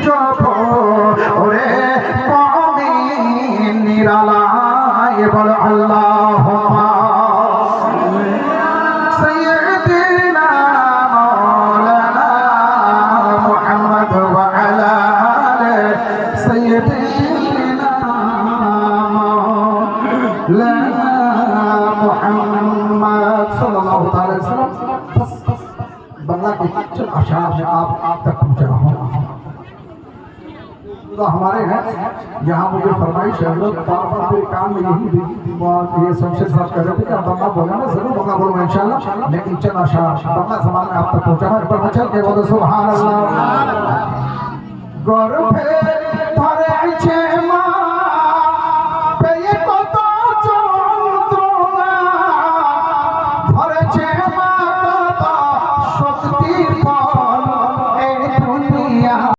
জপ ওরে মুমিন নিরালায় বল আল্লাহুম্মা সাইয়্যিদিনা মাওলানা মুহাম্মদ ওয়া আলা আলি সাইয়্যিদিনা মাওলানা मुहम्मद सल्लल्लाहु अलैहि वसल्लम। बंदा की आशा में आप तक पहुंचा हूं। तो हमारे हैं यहाँ मुझे फरमाइश है लोग बार-बार काम में यही ये शमशेर साहब कह रहे थे कि बंदा बोला ना जरूर बंदा बोलूंगा इंशाल्लाह, लेकिन चल आशा बंदा ज़माने आप तक पहुंचाना। एक बार चल के बोलो सुभान अल्लाह।